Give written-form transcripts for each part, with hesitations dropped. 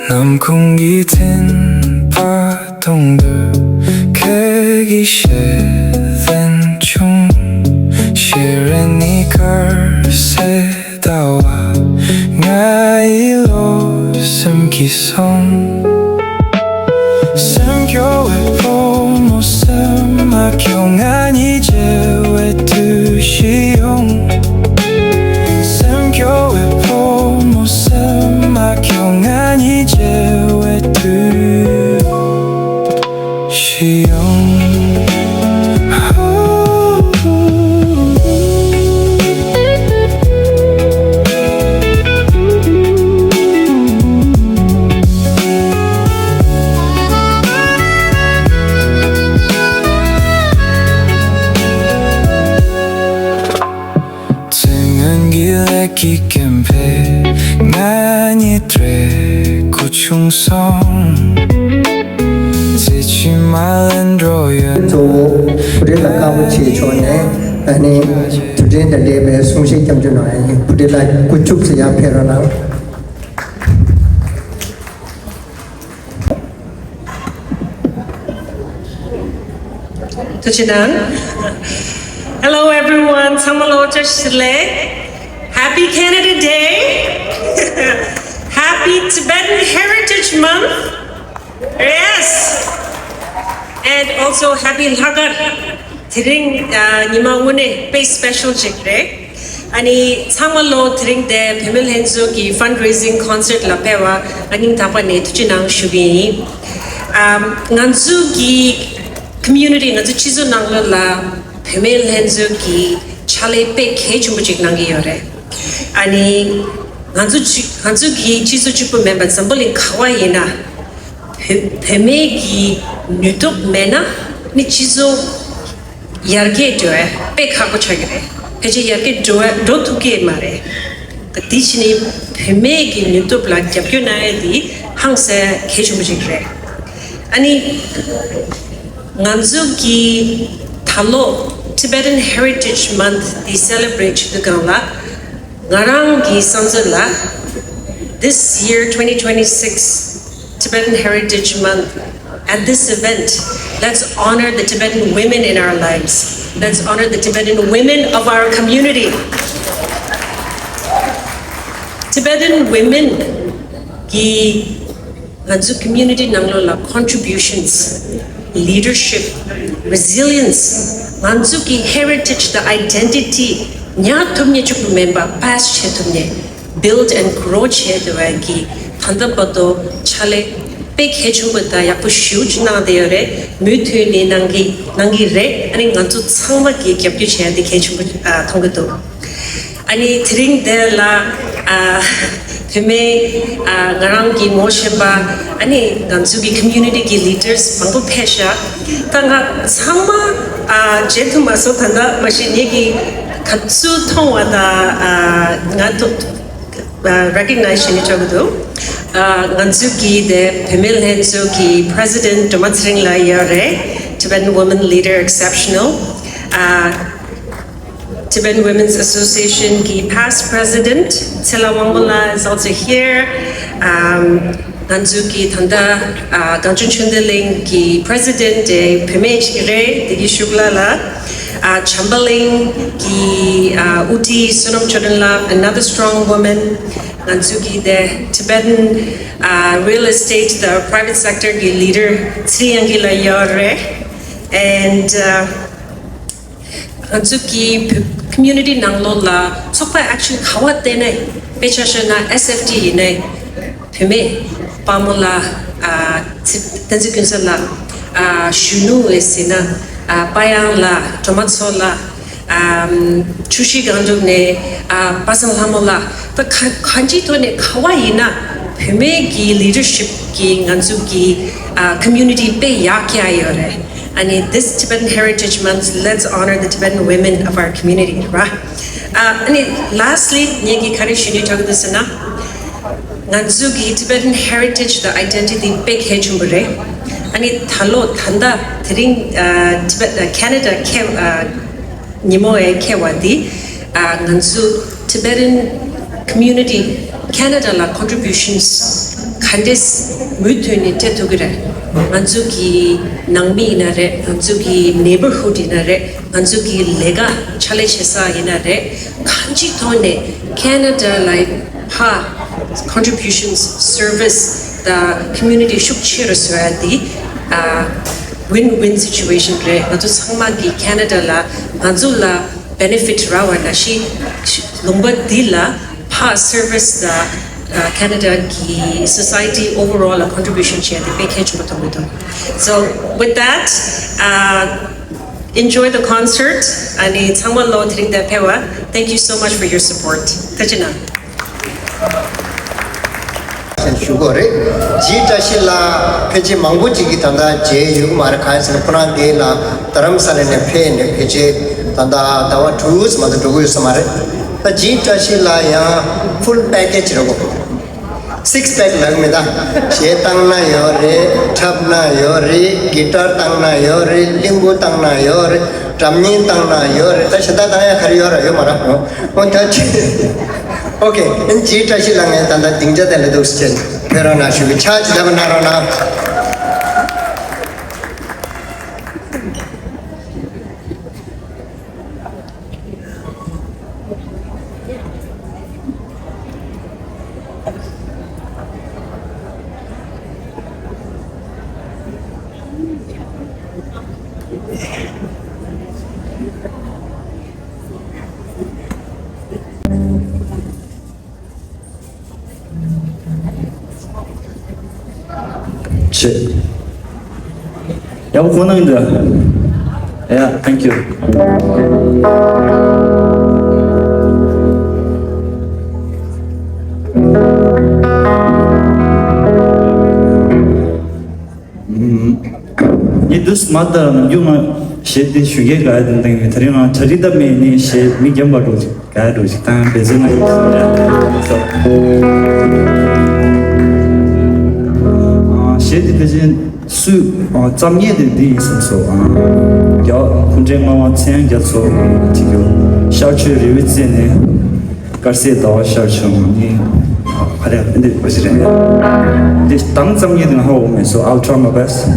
남궁기 든 파동들 계기 쉐된 중 시련이 걸세다와 나이로 숨기송 삼교회 보모섬 막경한 이제 왜 두시용 삼교회 보모섬 막경한 이제 왜 두시용 기캠페 난이 트레 고충성 지치 말렌드로연 So today la kamu chi chone ani today the day be sungsi jamju no ai today la kuchuk se ya phera na Hello everyone, Samalo Chashile. Happy Canada Day. Happy Tibetan Heritage Month. Yes. And also happy Lagar. Tiring Nimawune pay special jikre. Ani Samalo tiring de Pemil Henzo ki fundraising concert la pewa aning tapa ne tuchinang shubi. Nganzu ki community nganzu chizo nangla la Pemil Henzo ki chale pe ke chumbuchik nangi yore. Ani Hanzu ki chizo chupu member sambolin kawaii na Peme ki nutuk mena ni chizo yarge doe pe kako chagre. Peche yarge do tuke mare. Katichini Peme ki nutuk la japyo na di hangse ke chumbuchik. Ani Nganzu ki talo Tibetan Heritage Month di celebrate the Gangla Ngarang ki Sanzala. This year 2026 Tibetan Heritage Month, at this event let's honor the Tibetan women in our lives. Let's honor the Tibetan women of our community. Tibetan women ki Nganzu community nanglola contributions, leadership, resilience, Nganzu ki heritage, the identity, nya tumye chup member past che tumye build and grow che dewagi thanda pato chale pe khe chubata ya pu huge na de re mythu ni nangi re ani Nganzu changma ki kyapyu che de khe chup thongdo ani thring de la Peme ngarang ki mosheba ani Nganzu ki community ki leaders mango pesha tanga changma jetu maso thanda machine ki katsu thongwada ngato recognition ichagdo Nganzu ki de Pemil Henzo ki president Domatsring la yare Tibetan women leader exceptional Tibetan Women's Association ki past president Tsela Wangbola is also here. Nganzu ki thanda Ganchun Chundeling ki president de Pemej Ire de Shugla la Chambaling ki Uti Sonam Chodonla, another strong woman. Nganzu ki de Tibetan real estate, the private sector ki leader Sri Angila Yore, and Nganzu ki community nanglo la sokpa actually khawat de nai pechasha na SFT nai pheme pamula tanzu kunsala shunu esina payang la tomatso la chushi gandu ne pasang lamola the kanji to ne khawai na pheme ki leadership ki Nganzu ki community pe yakya yore. And in this Tibetan Heritage Month, let's honor the Tibetan women of our community, right? And lastly, Nyegi Kari Shini Tagdasana, Nganzu ki Tibetan heritage, the identity, big hechumbure. And Thalo, Thanda, Tring, Canada, Nimoe, Kewadi, Nganzu, Tibetan community, Canada la contributions, Kandis Mutuni Tetugre, Anzuki Nangmi inare, Anzuki neighborhood inare, Anzuki Lega, Chalechesa inare, Kanji Tone, Canada like Pa contributions, service, the community Shukchira Suradi, win-win situation. Natu Sangmagi Canada la, Manzula benefit rawa na shi Lumba Dila, Pa service the Canada ki society overall a contribution share the package. So with that, enjoy the concert. Thank you so much for your support. Kajina. Shugore, Jitashila, Peji Manguchi Tanda, J. Yumar Kaiser Pran de la Taramsal and Pen, Peji Tanda, Tawa Tours, Mother Togu Samare, the Jitashila full package. 6-pack Lagmeda, Shetangna Yore, Tabna Yore, Guitar Tangna Yore, Limbo Tangna Yore, Tamin Tangna Yore, Tashatana Kariora Yomara, one touch. Okay, in Jitashila and the Dinja de la Dustin, Perona, should we charge the Narana? Yeah, thank you. This mother, you know, she did sugar garden thing with her, Charita Mini, she me Jamba Gados, time business. She did soup or some year did this so. Kunjema Tian Yatso, Sharchu Rivitsin, Garcia Daw Sharchu, I have the president. This done some years in home, so I'll try my best.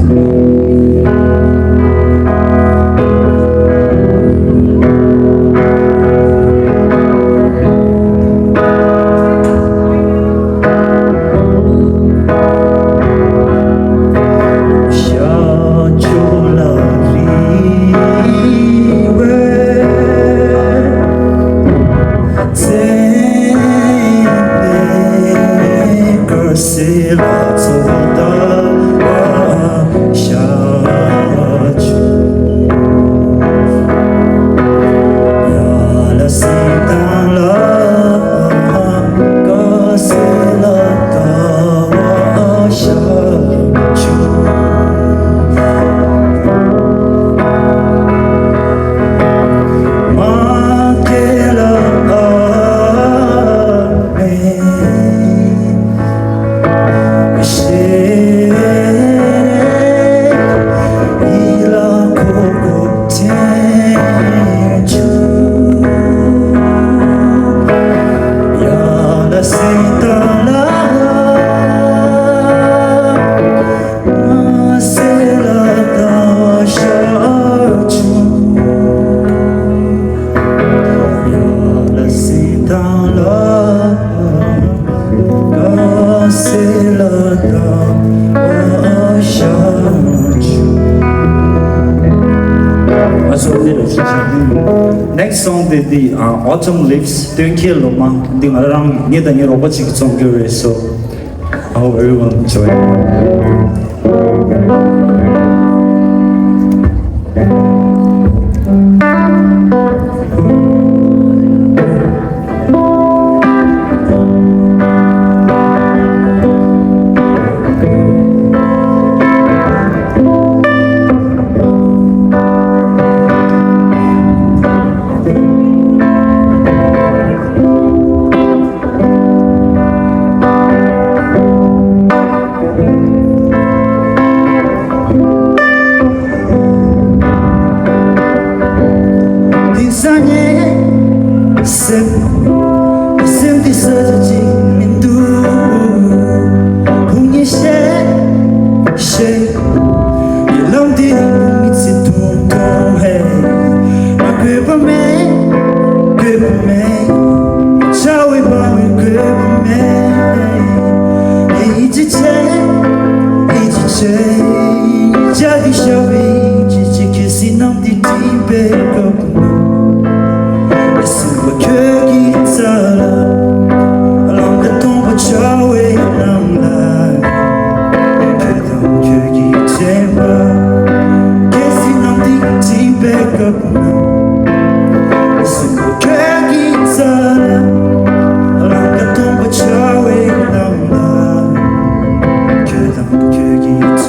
Next song is the Autumn Leaves. Thank you, Loma. The around near the robotic song, so I hope everyone enjoy. shake. You long did it, c'est ton ton hey. Ma grip me. Ciao e buon grip me. E ichi che, già di sciavi, ci che si non di tipo. E se vuoi che chitarra, along the tombe ciao e non la. Che non che chitarra, che si non di tipo. E se vuoi che chitarra, along the tombe ciao e non la. Che non che chitarra.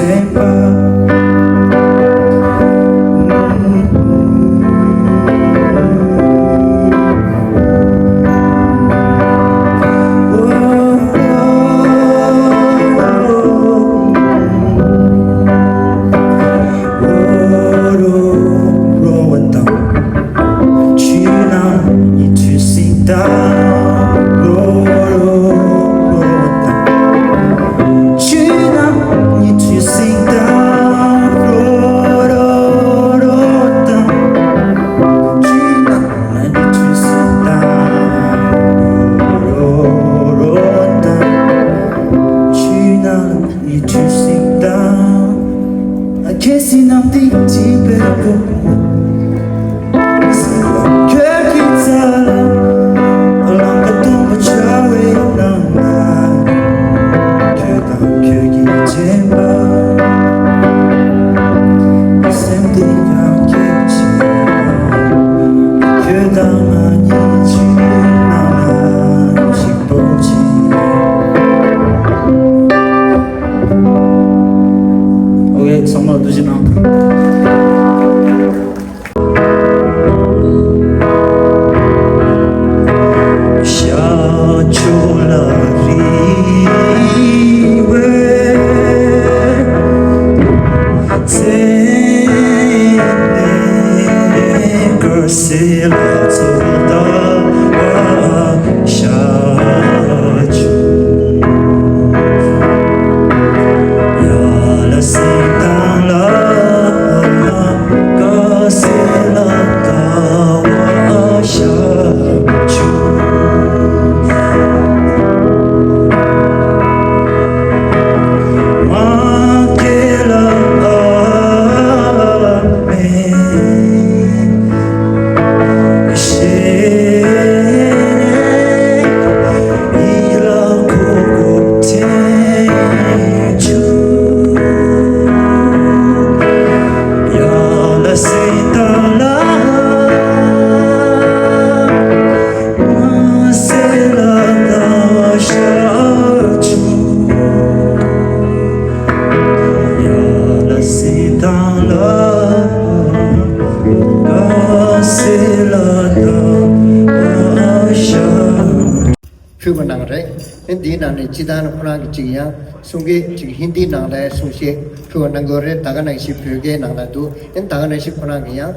Hindi nane Tibetan kurang cikia, sungai cik Hindi nane sungsi tu nanggore tagan nasi pergi nane tu, en tagan nasi kurang ya,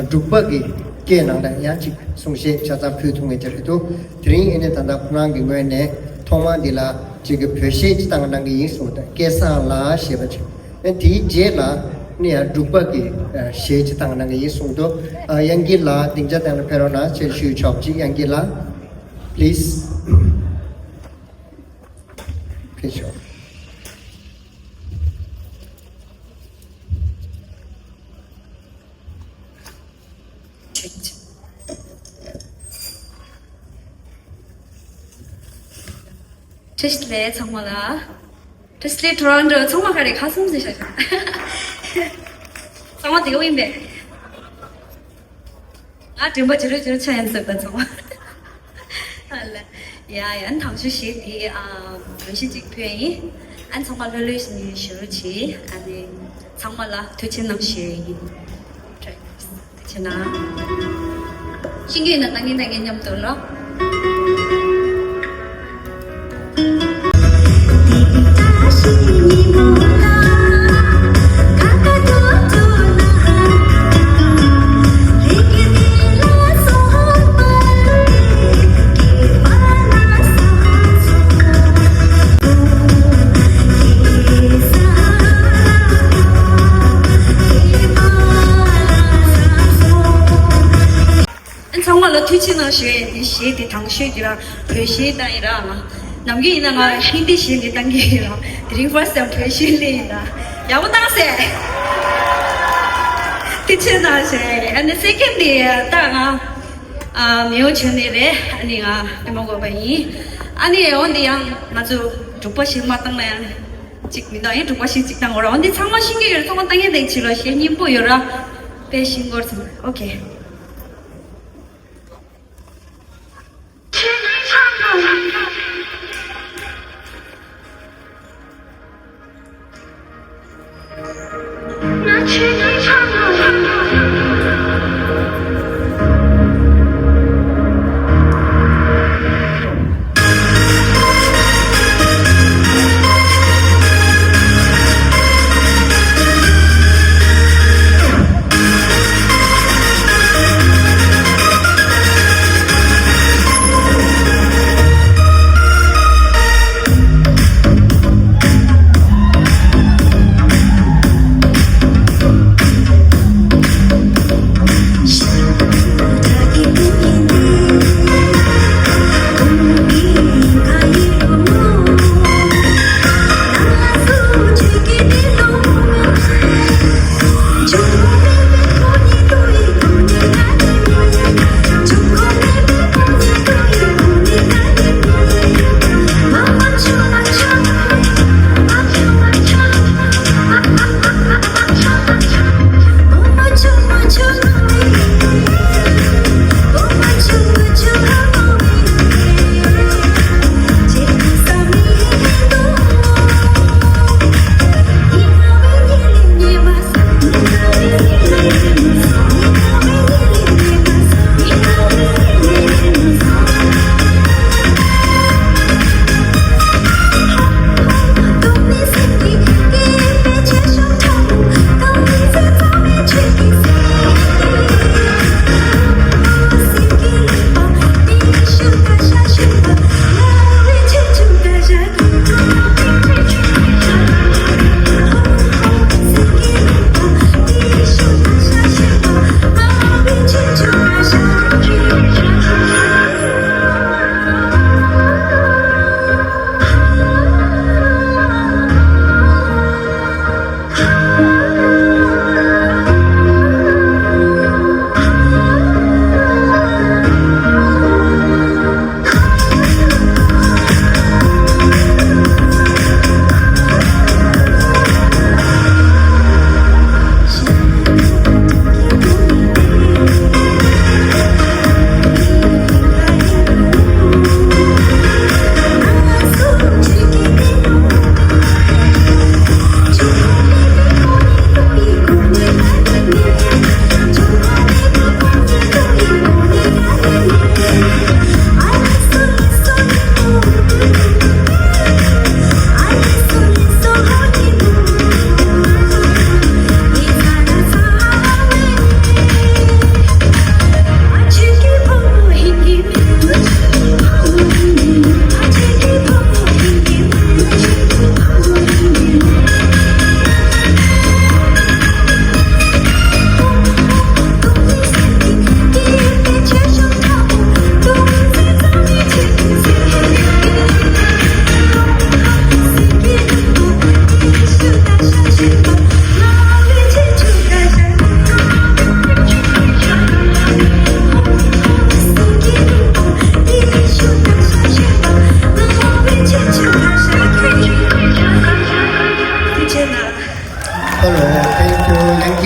jumpa ke nane ya cik sungsi cata pergi tungai ceri tu, tering ini tanda kurang gue ne, thoma dila cik pergi citang nanggi Yesus tu, kesa la siapa cik, en ti je la ni ya jumpa ke siapa citang nanggi Yesus tu, yang gila tinggal tanda perona cik siu chop cik yang gila, please. Picture. Just let someone just let around someone got a custom session. Someone to go in there. I do much to chance of someone. Yeah, anh thằng suy nghĩ thì mình sẽ chụp hình, anh xong mà lưu sinh sửa chỉ, anh xong mà là推荐năm sửa hình, thế thế nào? Xin ghi là tăng cái nhầm từ đó. 能学你写的唐学的啦，培训的啦嘛。남기 이나가 hindi 시행이 당기라 드링 퍼스트培训的啦，要不当时。티치나세 and secondly 땅아 미호천이래 아니가 이모고 바이 아니 언디양 아주 두번씩 맞당래 찍니다 이 두번씩 찍당 거라 언디 상마 신경을 통한 땅에 대치로 신이 보여라 배신 걸 오케이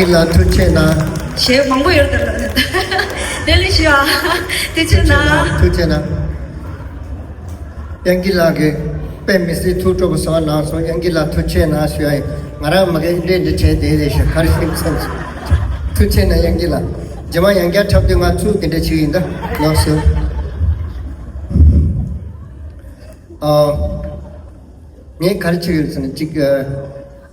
Angela Tuchena. She Monggo 열다. 델리시아. Tuchena. Tuchena. Angela ge pemisi tuto sana so Angela Tuchena shuai. Ngara mage de che de she kharsim sense. Tuchena Angela. Jama yangya thapde ma chu kinde chiinda. No so. 네 가르치기로서는 지금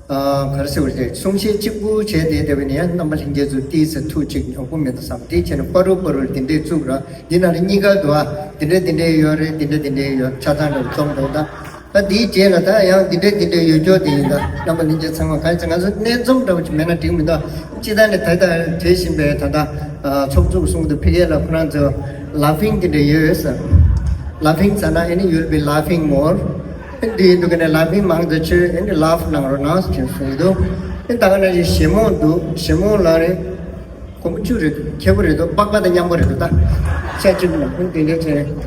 가르쳐 볼 때 송시 직부 제대 대변이야 남발 hingezu 티스 투직 조금에도 삼티체는 버로버를 딘데 주라 니나리 니가 도와 딘데 요래 딘데 요 차단을 좀도다 디 제나다 야 딘데 요조 딘다 남발 hinge 상황 갈증해서 내좀 더 매나 팀입니다 지단에 다다 대신배 다다 촉촉 송도 피게라 그런 저 laughing in the years. Laughing sana and you will be laughing more. And the gonna laughing among the church and the laugh now pronounce do. And Tagana is Shimon Lare, Computer, Kebrido, Baba the Yamurita, Chachina,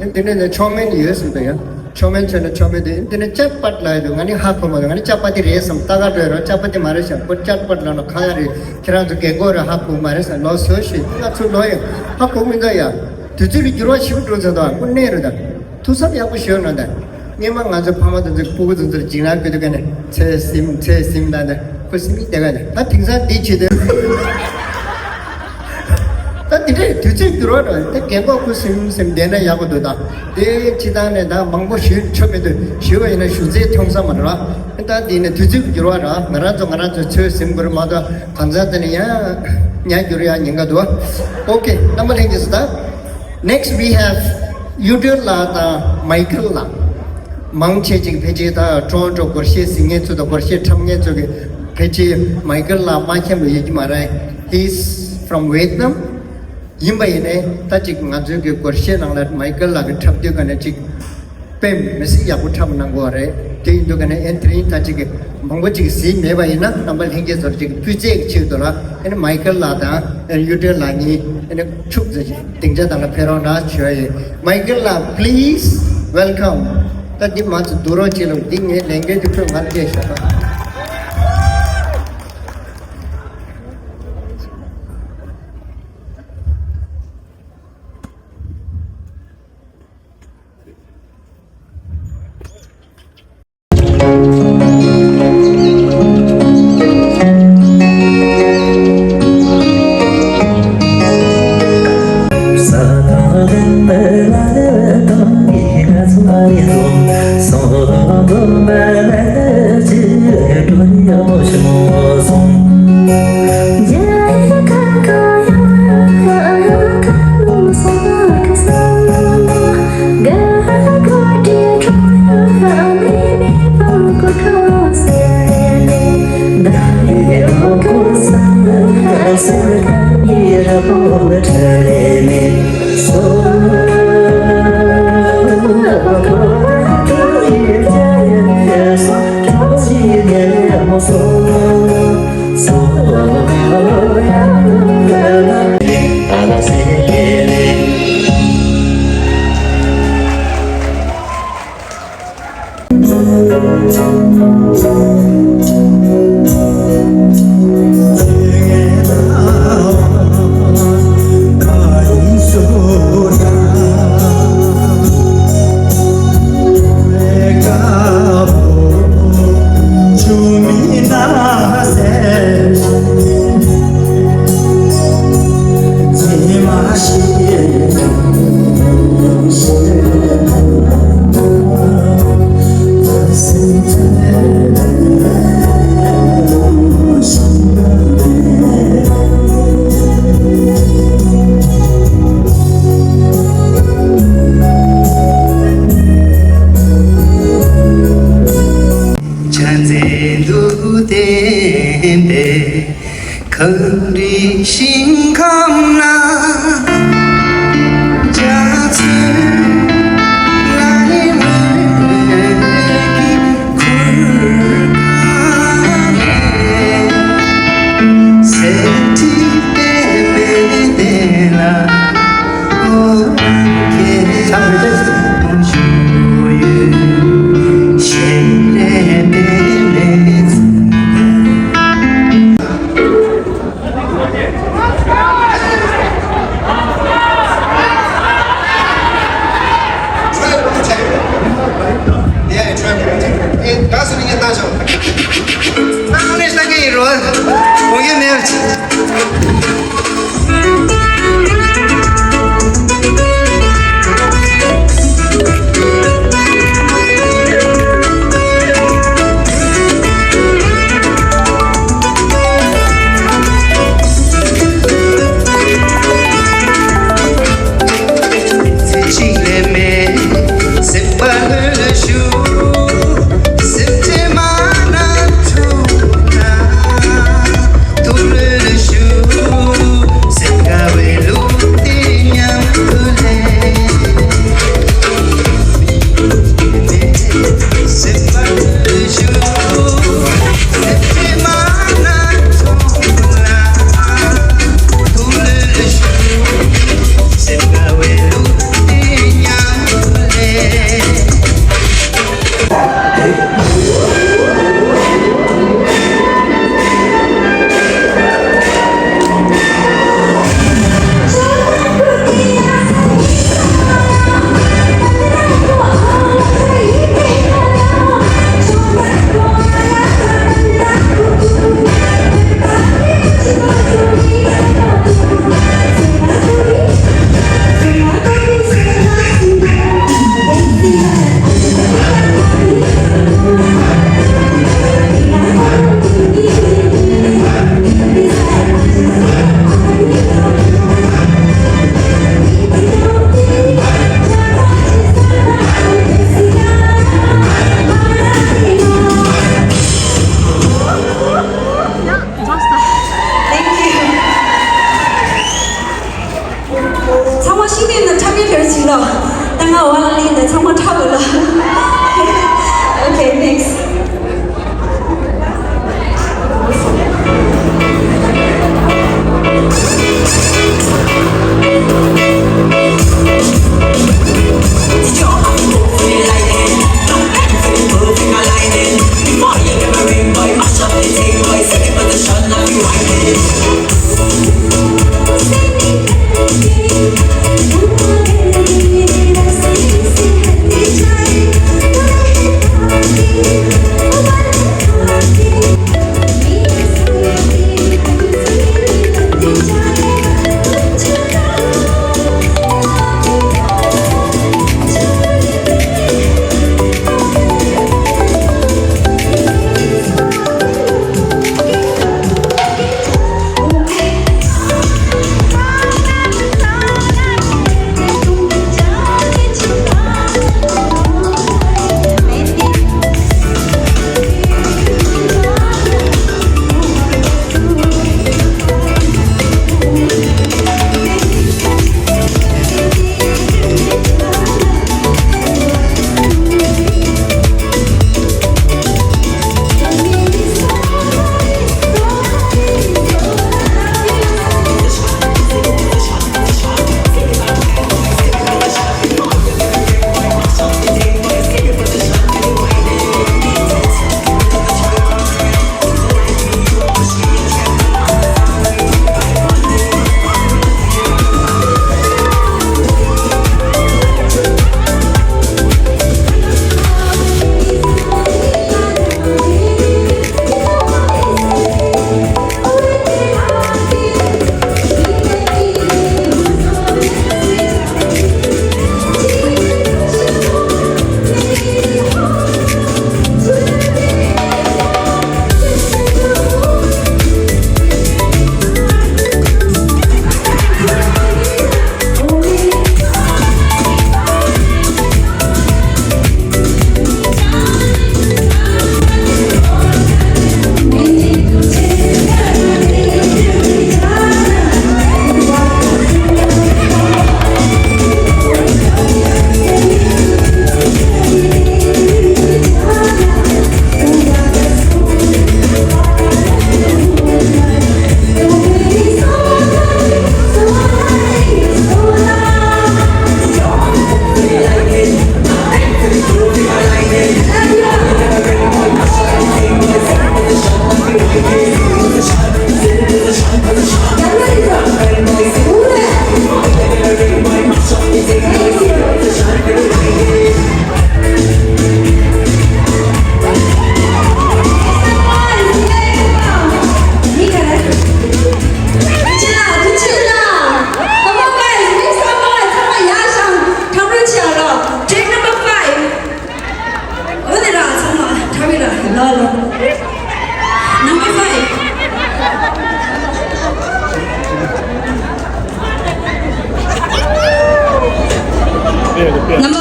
and then the Chomen years there. Chomen and the Chomen, then a chat pat like the money half of the chapati race, some Tagada, chapati marisha, put chat pat on a carry, Kiran to Gegora, Hapu Maris, and no social, not too loyal. Hapu Mindaya, to do you rush you to the dog, who near that? To some young sure on that. Niemang as a palm of the food of the Jinak, you can test him that. That things are teach them. That did to check the road, the Gambo Kusim, some Dana Yabuda. They Chidan and Mango shoot chop it, show in a Shuzi Tongsamara, and that in a Tuzik Jurada, Marato Church, Simber Mother, Tanzania, Nyaguria, Yangadua. Okay, number 8 is that. Next we have Udil La Michael La. Mount Changing Pejita, Toronto, Gorshie, singing to the Gorshie Tamge to Pechi Michael La Machem Yijmarai. He's from Vietnam. Yimbaine, Tajik Mazuki, Gorshie, and let Michael La Tapjuk and a chick Pem, Messi Yakutam Nangore, Ting to an entry, Tajik, Mangochi Si, Nevaina, number hinges of Pujik Childora, and Michael Lada, and Udil Lani, and a Chuk Tingjat and a Perona Choy. Michael La, please welcome. That the much Duro Chilo, Ding, language from Malaysia. Number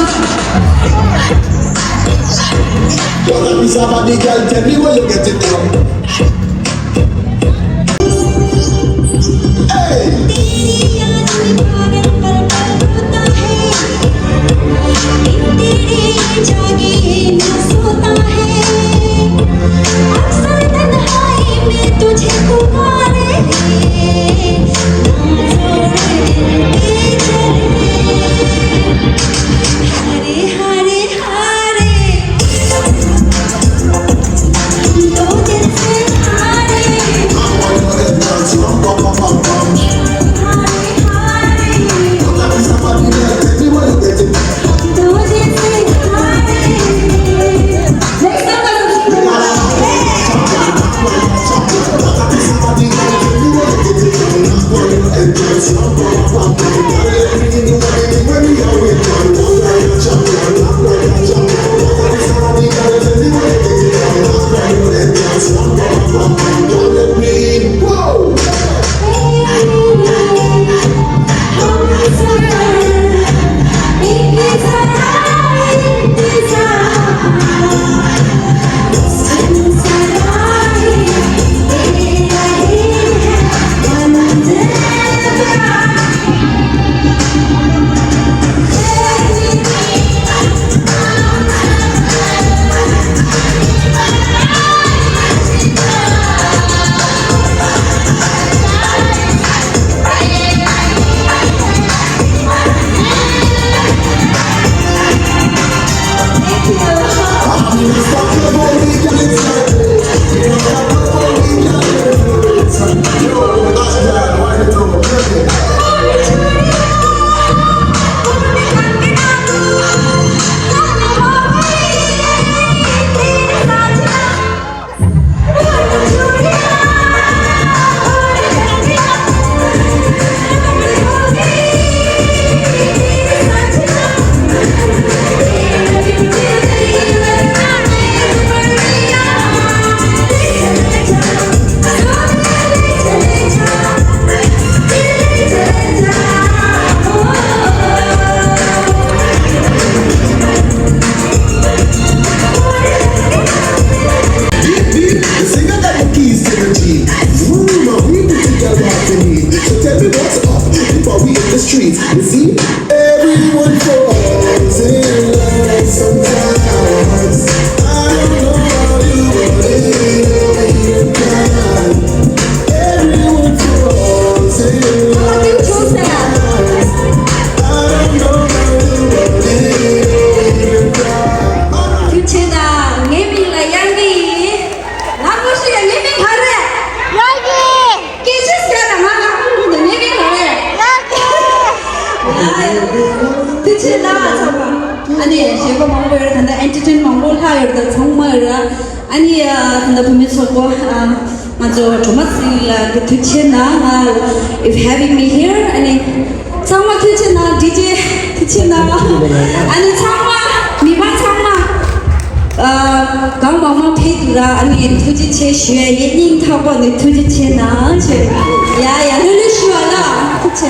Don't be somebody, girl, tell me where you get it from. if having me here and 정말 티치나 DJ 티치나 아니 정말 미반 정말 강마마 페이드라 아니 투지체 쉐 예닝 타고 네 투지체나 야야 르르 쉬어라 티체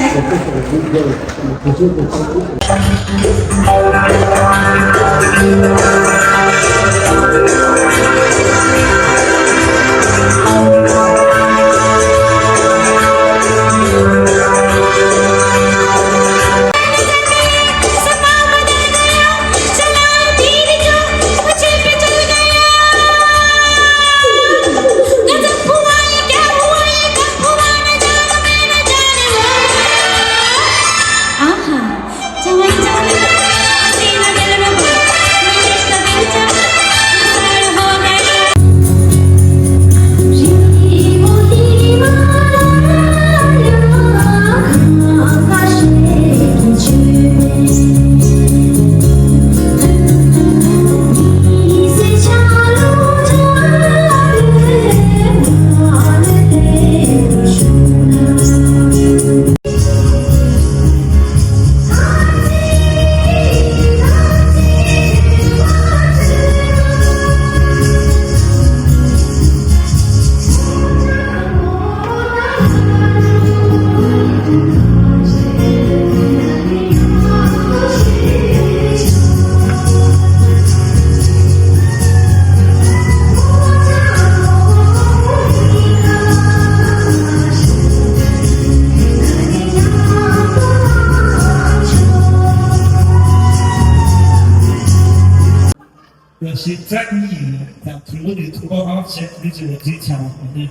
짠이 그냥 들고리 두고가 제 그리지 어디지 않았는데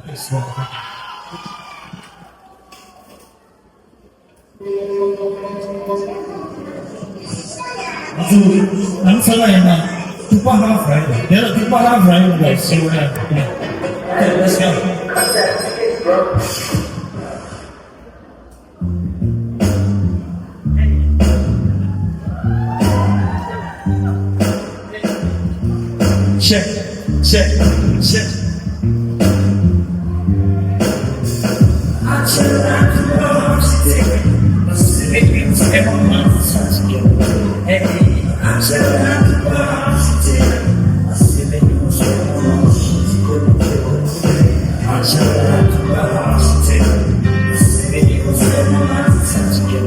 그랬어. 아주 남사가이나 뒷바람 프라이드 내가 뒷바람 프라이드가 있어요. Let's go. Check, check, check. I chill out the bar, sitting, seven months, hey, I chill out the bar, sitting, I chill out the bar, sitting, seven months, okay,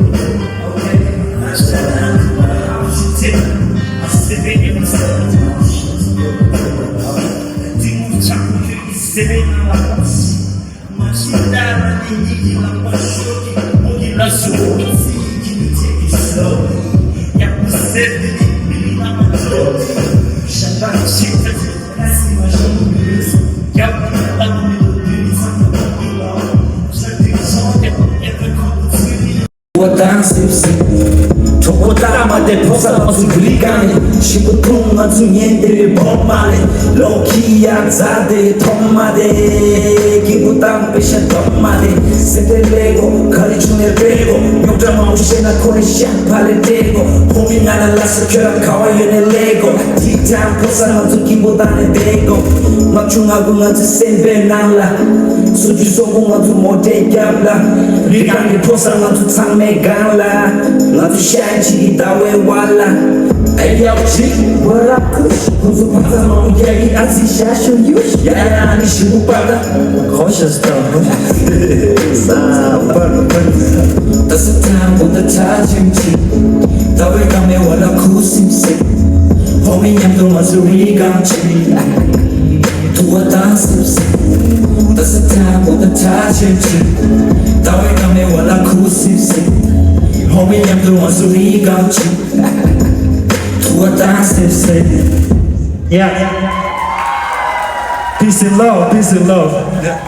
I chill out the bar, sitting, I sitting, seven months. 초보다마대 보살없은 그리가네 시부통한 중년들의 법만에 로키야 자대 톰마대 기부당 배신 톰마대 세대레고 가리중에 빼고 용장 없이나 코리 샤파를 대고 고민하는 라스 결합 가와연의 레고 티탄 보살없은 기보다는 대고 막중하고 아주 센배 날라 수주 소공 아주 못해 갑라 리강이 보살없은 창매 갈라 나도 샤이지 다왜 왈라 Ayo G, what up kush Kuzu pata mau yagi asi shasho yush Yaya ni shibu pata Cautious though That's the time when the tajim chi Dawe kame wala kusim si Homi nyamdo mazuri gamchi Tua dansim si That's the time when the tajim chi Dawe kame wala kusim si Homi nyamdo mazuri gamchi Tua dansim si Yeah. Peace and love, peace and love. Yeah.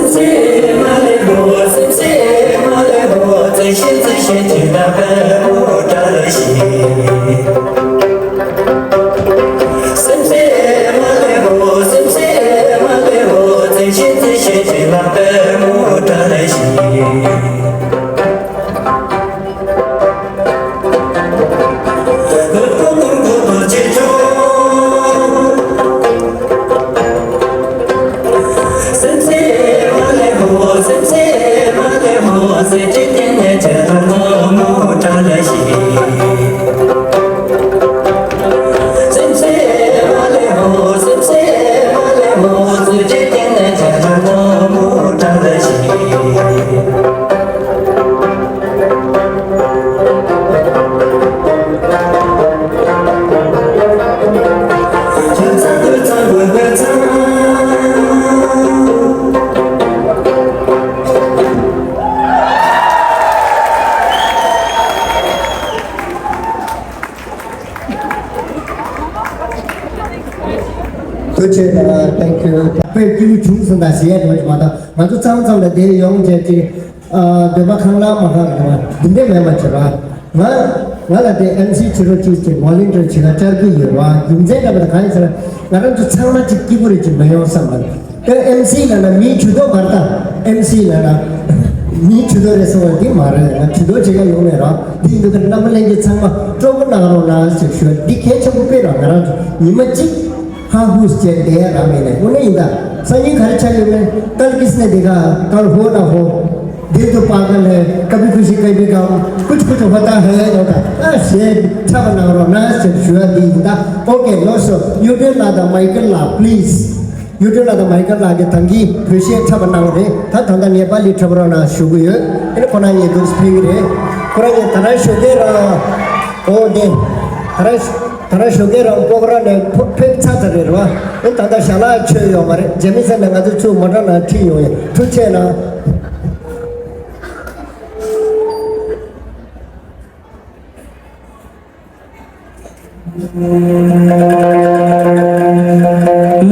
Thank you. Về cái chúng ta sẽ nói mà ta mà tôi chăm chăm là để dùng cái để mà khang la mà ha đừng để mà chả mà là để MC chiro chi volunteer chi là cái gì mà dùng cái là cái gì là nó tôi chăm là chỉ kỹ bồi chi mà用上了cái MC là mi chủ đó mà ta MC là mi chủ đó là sao cái mà là chủ đó chỉ là dùng này đó thì nó cái năm lên cái chăm mà trong cái nào là sự chuyện đi khai trong cái đó là nhưng mà chỉ हाँ हुस चलते हैं रामी ने वो नहीं था सही घर चले में कल किसने देखा कल हो ना हो दिल तो पागल है कभी खुशी कभी गम कुछ कुछ होता है होता ऐसे अच्छा बना रहा ना सिर्फ शुरू दी था okay no so you don't ला द माइकल ला प्लीज यू डोंट ला द माइकल ला के तंगी खुशी अच्छा बना रहे था थंदा नेपाली ठबरा ना शुरू है इन कोना ये दो स्प्रिंग रे कोना ये तरह शुगर ओ दे तरह शुगर प्रोग्राम ने फिर चाहते रहे रहा इन तादा शाला अच्छे हो हमारे जमीन से लगा तो चू मॉडर्न अच्छी हो ये तुझे ना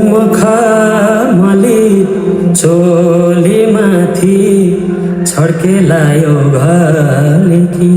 मुखा मली चोली माथि छड्के लायो घरकी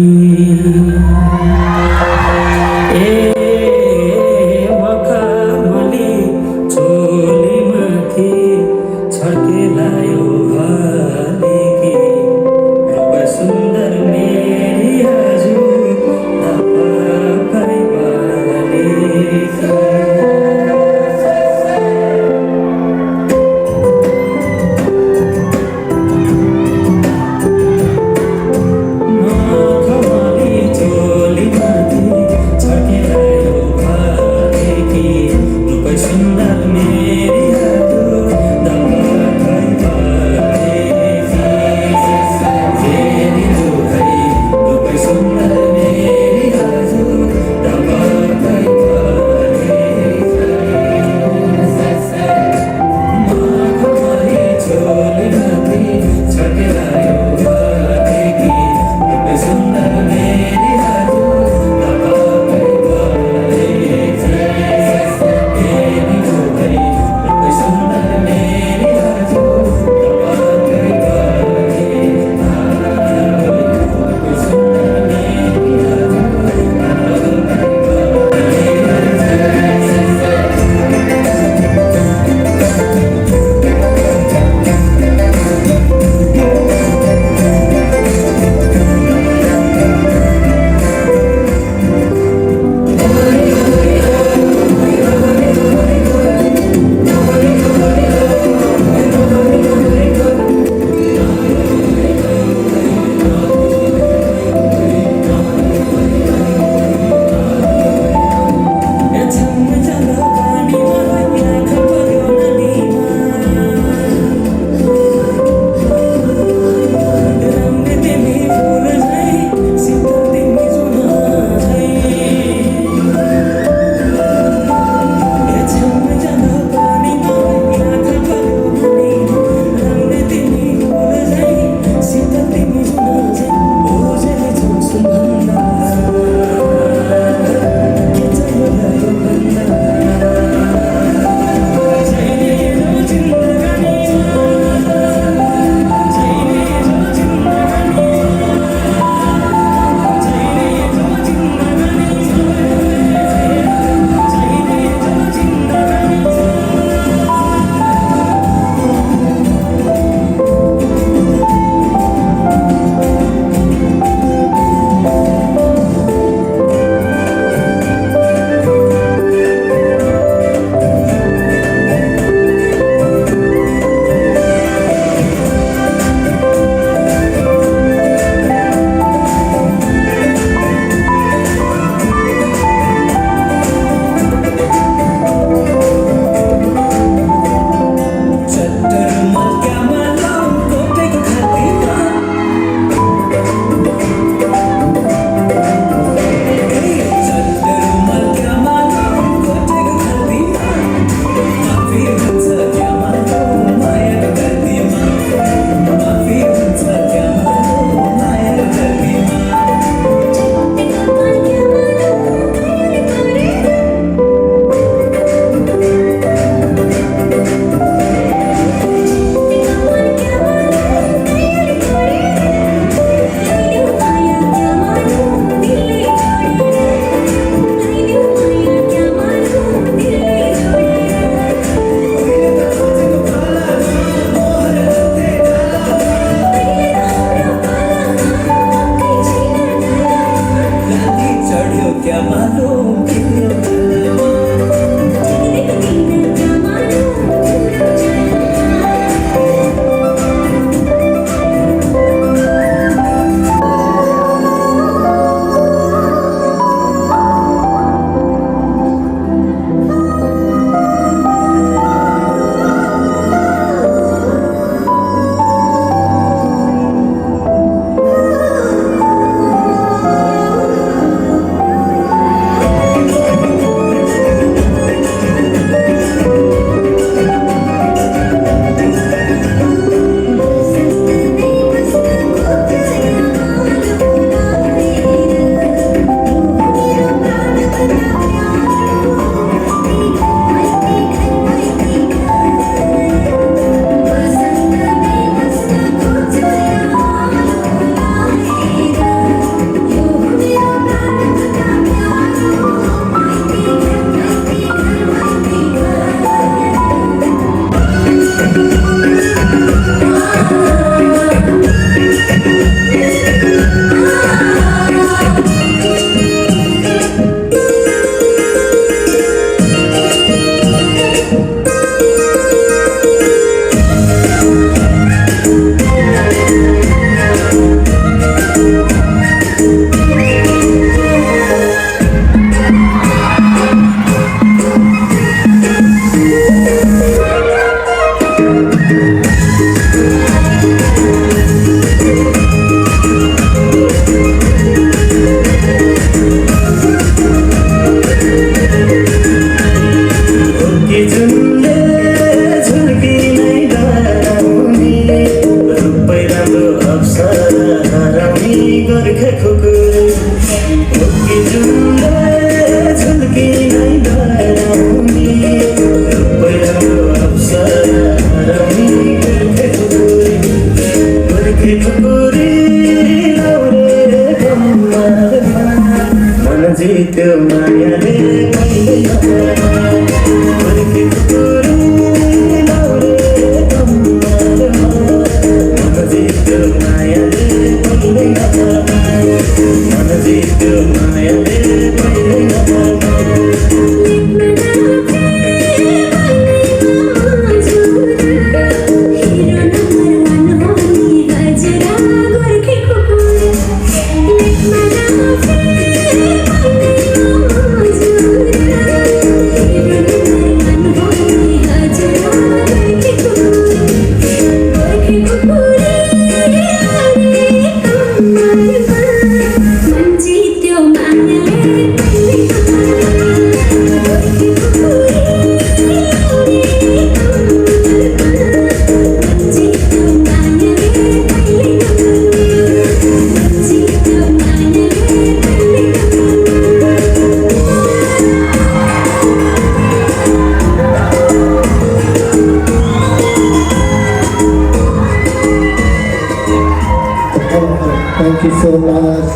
Thank you so much.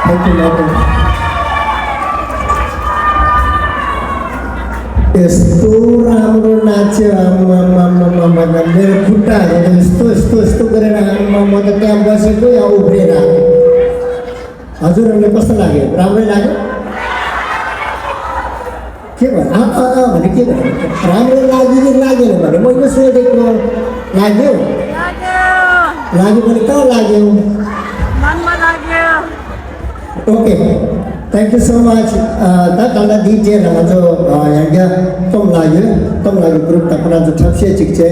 Thank you, madam. यस्तो राम्रो नाच्यो आम्मामामामा मेरो खुट्टाहरू यस्तो गरेर आम्मा म त त्यहाँ बसेको या उभिएर आएको हजुरहरूले कस्तो लाग्यो राम्रै लाग्यो के भयो भने के भयो राम्रो लाग्यो कि लागेन भने मैले सोधेको लाग्यो लाग्यो भने कहाँ लाग्यो okay thank you so much तला DJ nama jo yang dia tom lagi grup tak pernah jo thapse chikche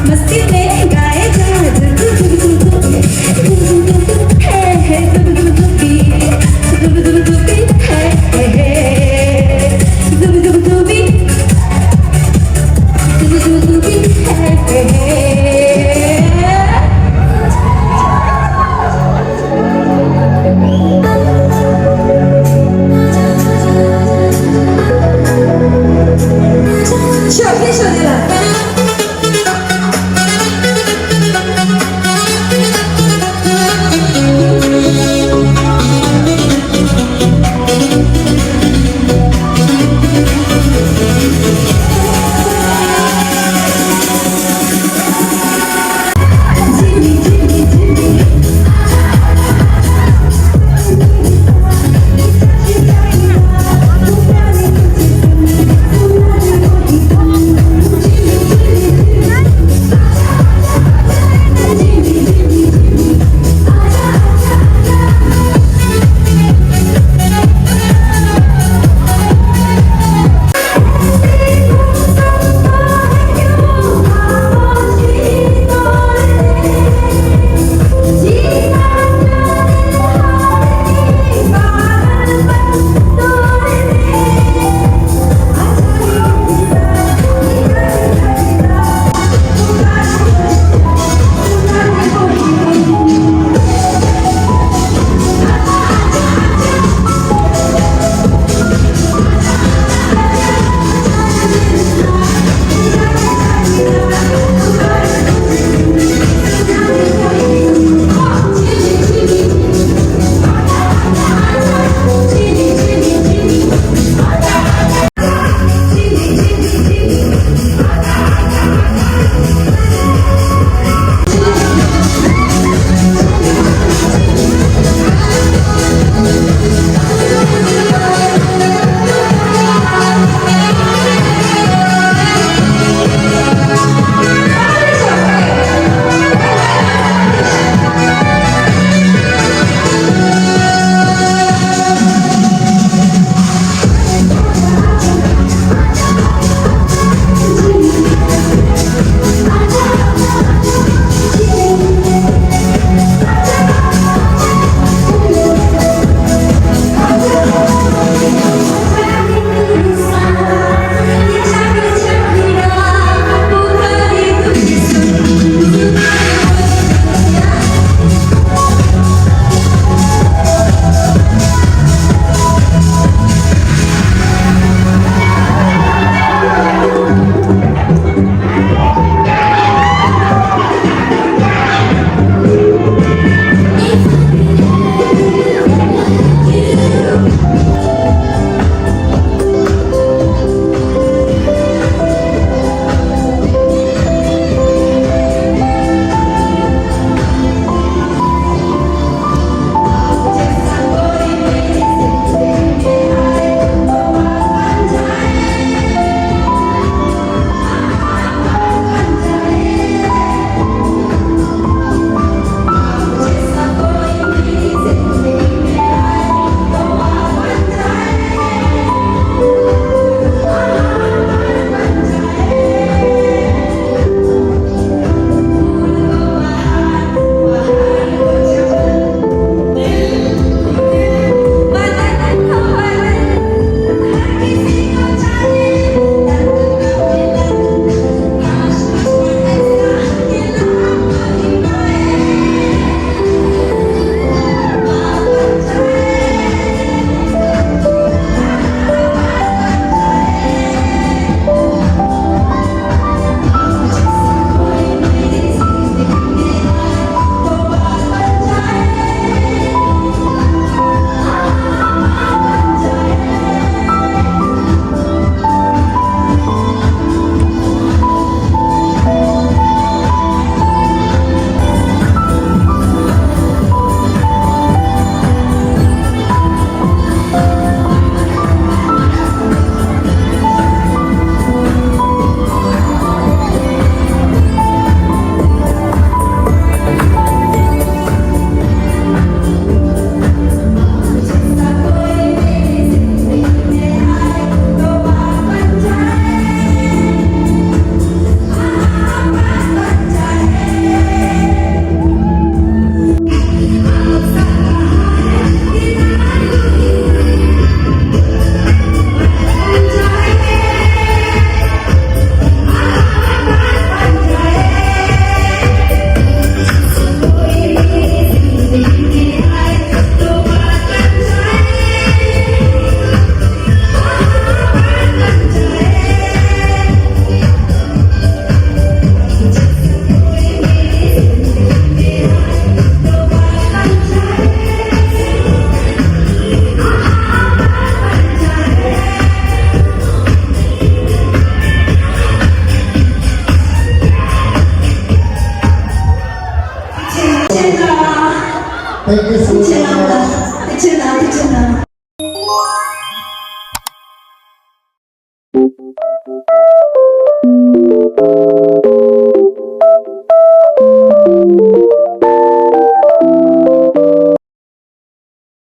मस्ती में गाए Thank you so much.